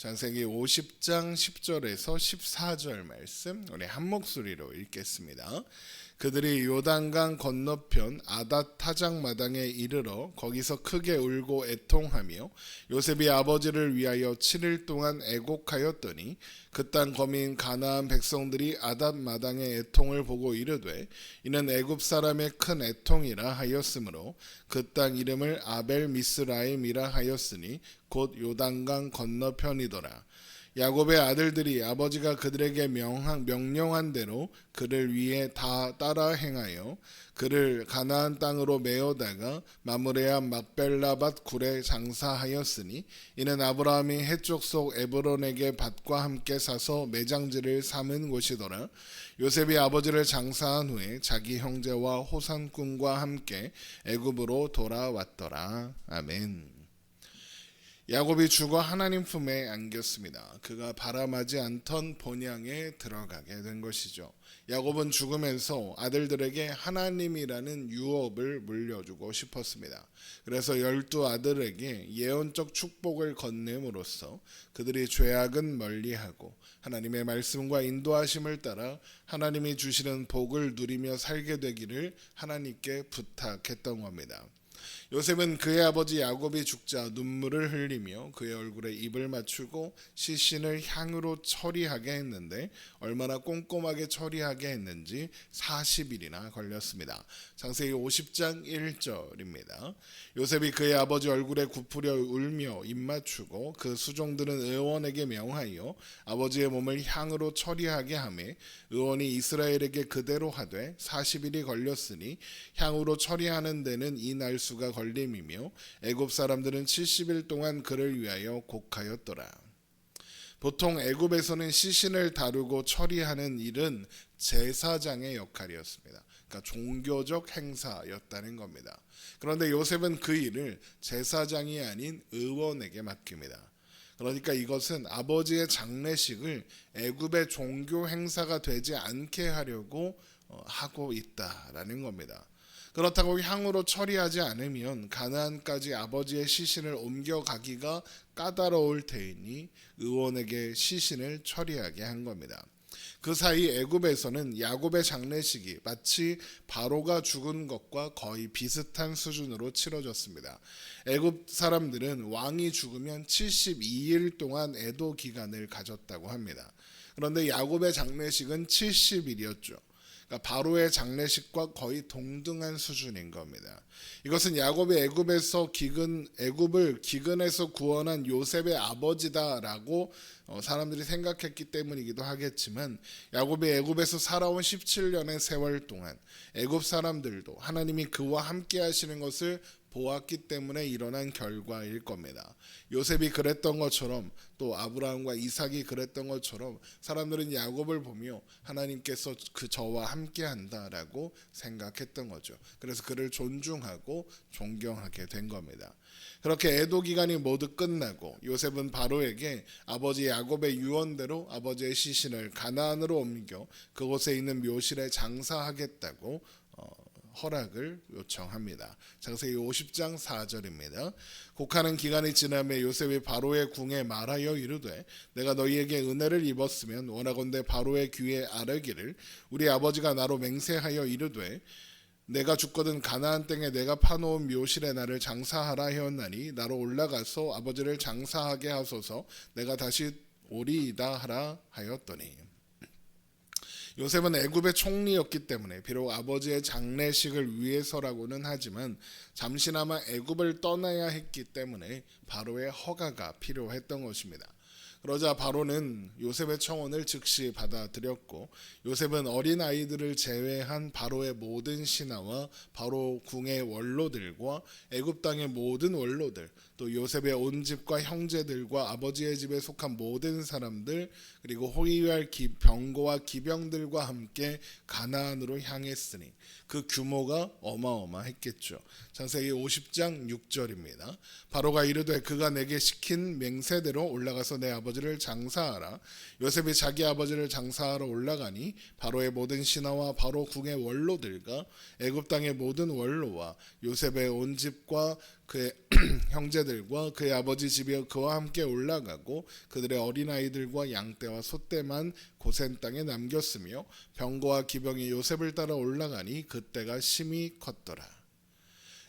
창세기 50장 10절에서 14절 말씀 우리 한 목소리로 읽겠습니다. 그들이 요단강 건너편 아닷 타작 마당에 이르러 거기서 크게 울고 애통하며 요셉이 아버지를 위하여 7일 동안 애곡하였더니 그 땅 거민 가나안 백성들이 아닷 마당의 애통을 보고 이르되 이는 애굽 사람의 큰 애통이라 하였으므로 그 땅 이름을 아벨 미스라임이라 하였으니 곧 요단강 건너편이더라. 야곱의 아들들이 아버지가 그들에게 명령한 대로 그를 위해 다 따라 행하여 그를 가나안 땅으로 메어다가 마므레암 막벨라밧 굴에 장사하였으니 이는 아브라함이 해쪽 속 에브론에게 밭과 함께 사서 매장지를 삼은 곳이더라. 요셉이 아버지를 장사한 후에 자기 형제와 호산꾼과 함께 애굽으로 돌아왔더라. 아멘. 야곱이 죽어 하나님 품에 안겼습니다. 그가 바람하지 않던 본향에 들어가게 된 것이죠. 야곱은 죽으면서 아들들에게 하나님이라는 유업을 물려주고 싶었습니다. 그래서 12아들에게 예언적 축복을 건넴으로써 그들이 죄악은 멀리하고 하나님의 말씀과 인도하심을 따라 하나님이 주시는 복을 누리며 살게 되기를 하나님께 부탁했던 겁니다. 요셉은 그의 아버지 야곱이 죽자 눈물을 흘리며 그의 얼굴에 입을 맞추고 시신을 향으로 처리하게 했는데 얼마나 꼼꼼하게 처리하게 했는지 40일이나 걸렸습니다. 창세기 50장 1절입니다. 요셉이 그의 아버지 얼굴에 굽으려 울며 입 맞추고 그 수종들은 의원에게 명하여 아버지의 몸을 향으로 처리하게 하매 의원이 이스라엘에게 그대로 하되 40일이 걸렸으니 향으로 처리하는 데는 이 날수가 걸림이며 애굽 사람들은 70일 동안 그를 위하여 곡하였더라. 보통 애굽에서는 시신을 다루고 처리하는 일은 제사장의 역할이었습니다. 그러니까 종교적 행사였다는 겁니다. 그런데 요셉은 그 일을 제사장이 아닌 의원에게 맡깁니다. 그러니까 이것은 아버지의 장례식을 애굽의 종교 행사가 되지 않게 하려고 하고 있다라는 겁니다. 그렇다고 향으로 처리하지 않으면 가나안까지 아버지의 시신을 옮겨가기가 까다로울 테이니 의원에게 시신을 처리하게 한 겁니다. 그 사이 애굽에서는 야곱의 장례식이 마치 바로가 죽은 것과 거의 비슷한 수준으로 치러졌습니다. 애굽 사람들은 왕이 죽으면 72일 동안 애도 기간을 가졌다고 합니다. 그런데 야곱의 장례식은 70일이었죠. 그러니까 바로의 장례식과 거의 동등한 수준인 겁니다. 이것은 야곱이 애굽을 기근에서 구원한 요셉의 아버지다라고 사람들이 생각했기 때문이기도 하겠지만 야곱이 애굽에서 살아온 17년의 세월 동안 애굽 사람들도 하나님이 그와 함께 하시는 것을 보았기 때문에 일어난 결과일 겁니다. 요셉이 그랬던 것처럼 또 아브라함과 이삭이 그랬던 것처럼 사람들은 야곱을 보며 하나님께서 저와 함께 한다라고 생각했던 거죠. 그래서 그를 존중하고 존경하게 된 겁니다. 그렇게 애도 기간이 모두 끝나고 요셉은 바로에게 아버지 야곱의 유언대로 아버지의 시신을 가나안으로 옮겨 그곳에 있는 묘실에 장사하겠다고 허락을 요청합니다. 창세기 50장 4절입니다. 곡하는 기간이 지나며 요셉이 바로의 궁에 말하여 이르되 내가 너희에게 은혜를 입었으면 원하건대 바로의 귀에 아뢰기를 우리 아버지가 나로 맹세하여 이르되 내가 죽거든 가나안 땅에 내가 파놓은 묘실에 나를 장사하라 하였나니 나로 올라가서 아버지를 장사하게 하소서 내가 다시 오리이다 하라 하였더니 요셉은 애굽의 총리였기 때문에 비록 아버지의 장례식을 위해서라고는 하지만 잠시나마 애굽을 떠나야 했기 때문에 바로의 허가가 필요했던 것입니다. 그러자 바로는 요셉의 청혼을 즉시 받아들였고 요셉은 어린 아이들을 제외한 바로의 모든 신하와 바로 궁의 원로들과 애굽 땅의 모든 원로들 또 요셉의 온 집과 형제들과 아버지의 집에 속한 모든 사람들 그리고 호위할 병거와 기병들과 함께 가나안으로 향했으니 그 규모가 어마어마했겠죠. 창세기 50장 6절입니다. 바로가 이르되 그가 내게 시킨 맹세대로 올라가서 내 아버지 아버지를 장사하라. 요셉이 자기 아버지를 장사하러 올라가니 바로의 모든 신하와 바로 궁의 원로들과 애굽 땅의 모든 원로와 요셉의 온 집과 그의 형제들과 그의 아버지 집이 그와 함께 올라가고 그들의 어린아이들과 양떼와 소떼만 고센 땅에 남겼으며 병거와 기병이 요셉을 따라 올라가니 그때가 심히 컸더라.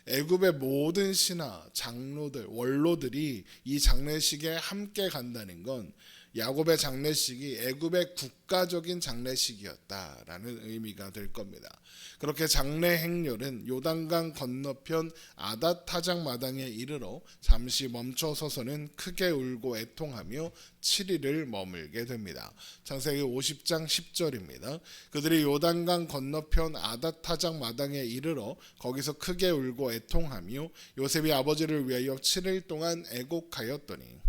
애굽의 모든 신하, 장로들, 원로들이 이 장례식에 함께 간다는 건 야곱의 장례식이 애굽의 국가적인 장례식이었다라는 의미가 될 겁니다. 그렇게 장례 행렬은 요단강 건너편 아닷 타작 마당에 이르러 잠시 멈춰서서는 크게 울고 애통하며 7일을 머물게 됩니다. 창세기 50장 10절입니다. 그들이 요단강 건너편 아닷 타작 마당에 이르러 거기서 크게 울고 애통하며 요셉이 아버지를 위하여 7일 동안 애곡하였더니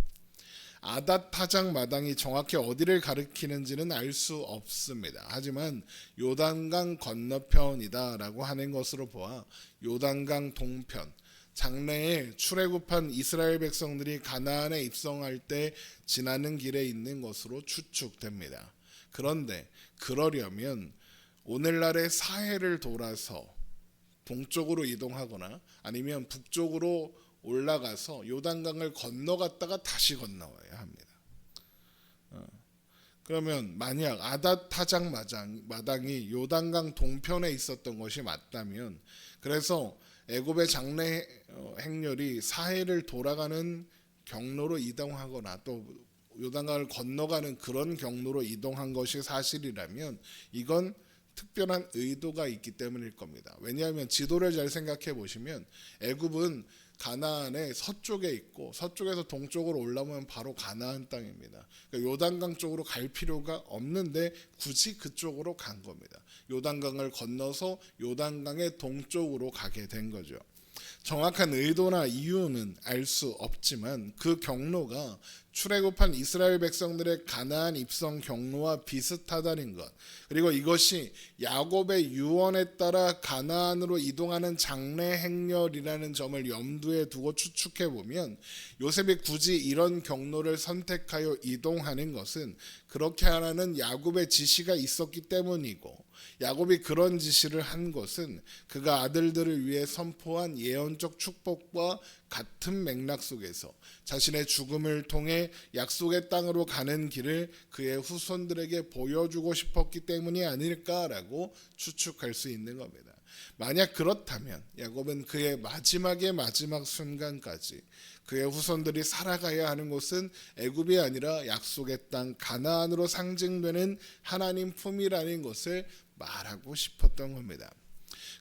아닷 타작 마당이 정확히 어디를 가리키는지는 알 수 없습니다. 하지만 요단강 건너편이다라고 하는 것으로 보아 요단강 동편, 장래에 출애굽한 이스라엘 백성들이 가나안에 입성할 때 지나는 길에 있는 것으로 추측됩니다. 그런데 그러려면 오늘날의 사해를 돌아서 동쪽으로 이동하거나 아니면 북쪽으로 올라가서 요단강을 건너갔다가 다시 건너와야 합니다. 그러면 만약 아닷 타작 마당이 요단강 동편에 있었던 것이 맞다면, 그래서 애굽의 장례 행렬이 사해를 돌아가는 경로로 이동하거나 또 요단강을 건너가는 그런 경로로 이동한 것이 사실이라면 이건 특별한 의도가 있기 때문일 겁니다. 왜냐하면 지도를 잘 생각해 보시면 애굽은 가나안의 서쪽에 있고 서쪽에서 동쪽으로 올라오면 바로 가나안 땅입니다. 그러니까 요단강 쪽으로 갈 필요가 없는데 굳이 그쪽으로 간 겁니다. 요단강을 건너서 요단강의 동쪽으로 가게 된 거죠. 정확한 의도나 이유는 알 수 없지만 그 경로가 출애굽한 이스라엘 백성들의 가나안 입성 경로와 비슷하다는 것, 그리고 이것이 야곱의 유언에 따라 가나안으로 이동하는 장례 행렬이라는 점을 염두에 두고 추측해 보면 요셉이 굳이 이런 경로를 선택하여 이동하는 것은 그렇게 하라는 야곱의 지시가 있었기 때문이고, 야곱이 그런 지시를 한 것은 그가 아들들을 위해 선포한 예언적 축복과 같은 맥락 속에서 자신의 죽음을 통해 약속의 땅으로 가는 길을 그의 후손들에게 보여주고 싶었기 때문이 아닐까라고 추측할 수 있는 겁니다. 만약 그렇다면 야곱은 그의 마지막의 마지막 순간까지 그의 후손들이 살아가야 하는 곳은 애굽이 아니라 약속의 땅 가나안으로 상징되는 하나님 품이라는 것을 말하고 싶었던 겁니다.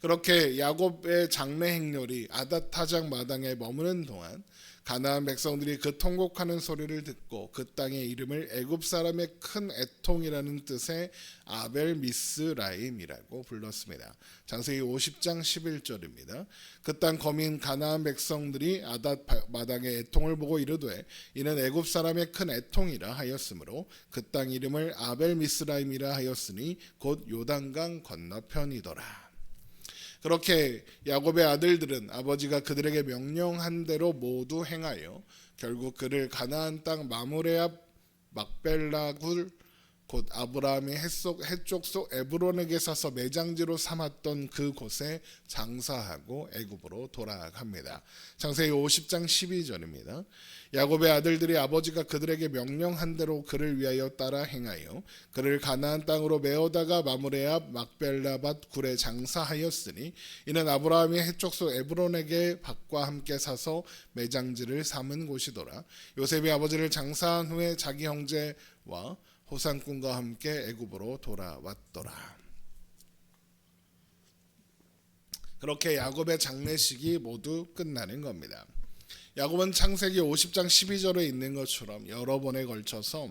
그렇게 야곱의 장례 행렬이 아닷 타작 마당에 머무는 동안 가나안 백성들이 그 통곡하는 소리를 듣고 그 땅의 이름을 애굽 사람의 큰 애통이라는 뜻의 아벨 미스라임이라고 불렀습니다. 창세기 50장 11절입니다. 그 땅 거민 가나안 백성들이 아닷 마당의 애통을 보고 이르되 이는 애굽 사람의 큰 애통이라 하였으므로 그 땅 이름을 아벨 미스라임이라 하였으니 곧 요단강 건너편이더라. 그렇게 야곱의 아들들은 아버지가 그들에게 명령한 대로 모두 행하여 결국 그를 가나안 땅 마므레 앞 막벨라 굴 곧 아브라함이 해쪽 속 에브론에게 사서 매장지로 삼았던 그곳에 장사하고 애굽으로 돌아갑니다. 창세기 50장 12절입니다. 야곱의 아들들이 아버지가 그들에게 명령한 대로 그를 위하여 따라 행하여 그를 가나안 땅으로 메어다가 마므레 앞 막벨라밭 굴에 장사하였으니 이는 아브라함이 해쪽 속 에브론에게 밭과 함께 사서 매장지를 삼은 곳이더라. 요셉이 아버지를 장사한 후에 자기 형제와 호상꾼과 함께 애굽으로 돌아왔더라. 그렇게 야곱의 장례식이 모두 끝나는 겁니다. 야곱은 창세기 50장 12절에 있는 것처럼 여러 번에 걸쳐서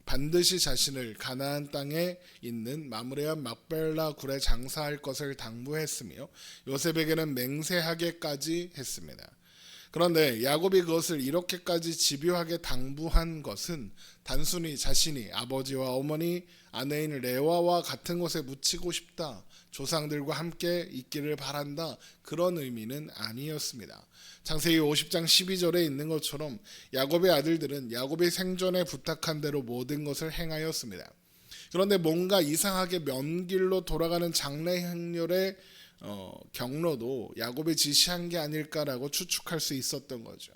반드시 자신을 가나안 땅에 있는 마므레 앞 막벨라 굴에 장사할 것을 당부했으며 요셉에게는 맹세하게까지 했습니다. 그런데 야곱이 그것을 이렇게까지 집요하게 당부한 것은 단순히 자신이 아버지와 어머니, 아내인 레와와 같은 곳에 묻히고 싶다, 조상들과 함께 있기를 바란다, 그런 의미는 아니었습니다. 창세기 50장 12절에 있는 것처럼 야곱의 아들들은 야곱이 생전에 부탁한 대로 모든 것을 행하였습니다. 그런데 뭔가 이상하게 먼 길로 돌아가는 장래 행렬의 경로도 야곱이 지시한 게 아닐까라고 추측할 수 있었던 거죠.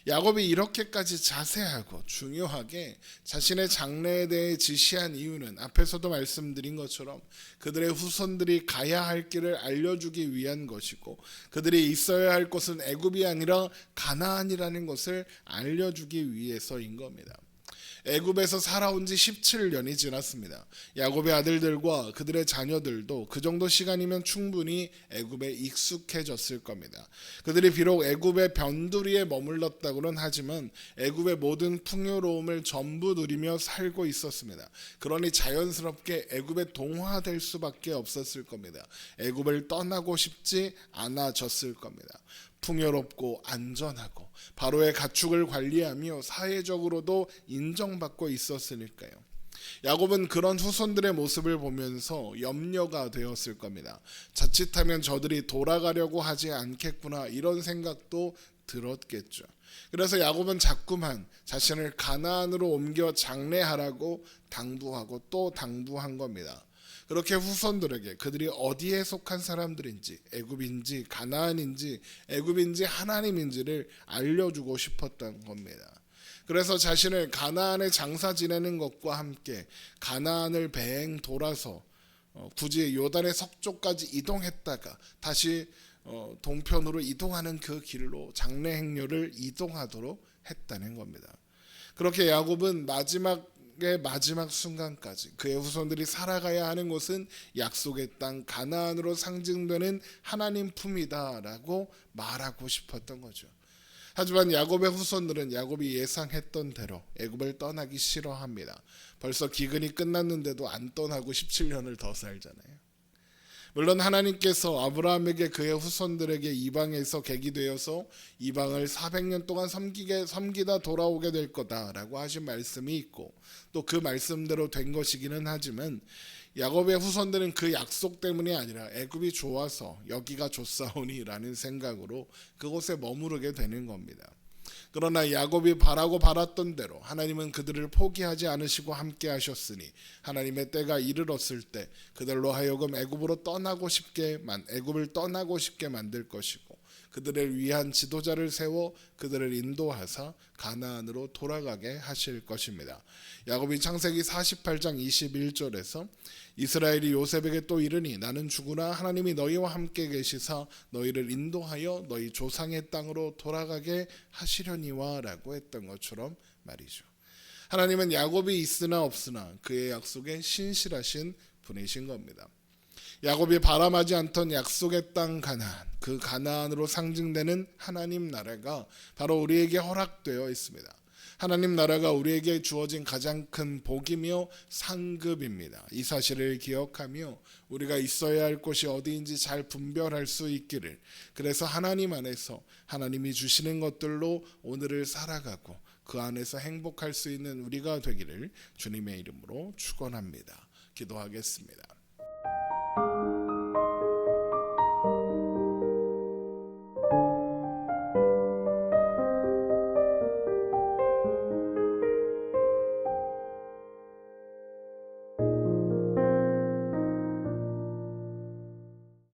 야곱이 이렇게까지 자세하고 중요하게 자신의 장래에 대해 지시한 이유는 앞에서도 말씀드린 것처럼 그들의 후손들이 가야 할 길을 알려주기 위한 것이고, 그들이 있어야 할 곳은 애굽이 아니라 가나안이라는 것을 알려주기 위해서인 겁니다. 애굽에서 살아온 지 17년이 지났습니다. 야곱의 아들들과 그들의 자녀들도 그 정도 시간이면 충분히 애굽에 익숙해졌을 겁니다. 그들이 비록 애굽의 변두리에 머물렀다고는 하지만 애굽의 모든 풍요로움을 전부 누리며 살고 있었습니다. 그러니 자연스럽게 애굽에 동화될 수밖에 없었을 겁니다. 애굽을 떠나고 싶지 않아졌을 겁니다. 풍요롭고 안전하고 바로의 가축을 관리하며 사회적으로도 인정받고 있었으니까요. 야곱은 그런 후손들의 모습을 보면서 염려가 되었을 겁니다. 자칫하면 저들이 돌아가려고 하지 않겠구나, 이런 생각도 들었겠죠. 그래서 야곱은 자꾸만 자신을 가나안으로 옮겨 장래하라고 당부하고 또 당부한 겁니다. 그렇게 후손들에게 그들이 어디에 속한 사람들인지, 애굽인지 가나안인지 애굽인지 하나님인지를 알려주고 싶었던 겁니다. 그래서 자신을 가나안에 장사 지내는 것과 함께 가나안을 배행 돌아서 굳이 요단의 서쪽까지 이동했다가 다시 동편으로 이동하는 그 길로 장래 행렬을 이동하도록 했다는 겁니다. 그렇게 야곱은 마지막 순간까지 그의 후손들이 살아가야 하는 곳은 약속의 땅 가나안으로 상징되는 하나님 품이다라고 말하고 싶었던 거죠. 하지만 야곱의 후손들은 야곱이 예상했던 대로 애굽을 떠나기 싫어합니다. 벌써 기근이 끝났는데도 안 떠나고 17년을 더 살잖아요. 물론 하나님께서 아브라함에게 그의 후손들에게 이방에서 객이 되어서 이방을 400년 동안 섬기다 돌아오게 될 거다라고 하신 말씀이 있고, 또 그 말씀대로 된 것이기는 하지만 야곱의 후손들은 그 약속 때문이 아니라 애굽이 좋아서 여기가 좋사오니라는 생각으로 그곳에 머무르게 되는 겁니다. 그러나 야곱이 바라고 바랐던 대로 하나님은 그들을 포기하지 않으시고 함께 하셨으니 하나님의 때가 이르렀을 때 그들로 하여금 애굽을 떠나고 싶게 만들 것이고, 그들을 위한 지도자를 세워 그들을 인도하사 가나안으로 돌아가게 하실 것입니다. 야곱이 창세기 48장 21절에서 이스라엘이 요셉에게 또 이르니 나는 죽으나 하나님이 너희와 함께 계시사 너희를 인도하여 너희 조상의 땅으로 돌아가게 하시려니와 라고 했던 것처럼 말이죠. 하나님은 야곱이 있으나 없으나 그의 약속에 신실하신 분이신 겁니다. 야곱이 바람하지 않던 약속의 땅 가나안, 그 가나안으로 상징되는 하나님 나라가 바로 우리에게 허락되어 있습니다. 하나님 나라가 우리에게 주어진 가장 큰 복이며 상급입니다. 이 사실을 기억하며 우리가 있어야 할 곳이 어디인지 잘 분별할 수 있기를, 그래서 하나님 안에서 하나님이 주시는 것들로 오늘을 살아가고 그 안에서 행복할 수 있는 우리가 되기를 주님의 이름으로 축원합니다. 기도하겠습니다.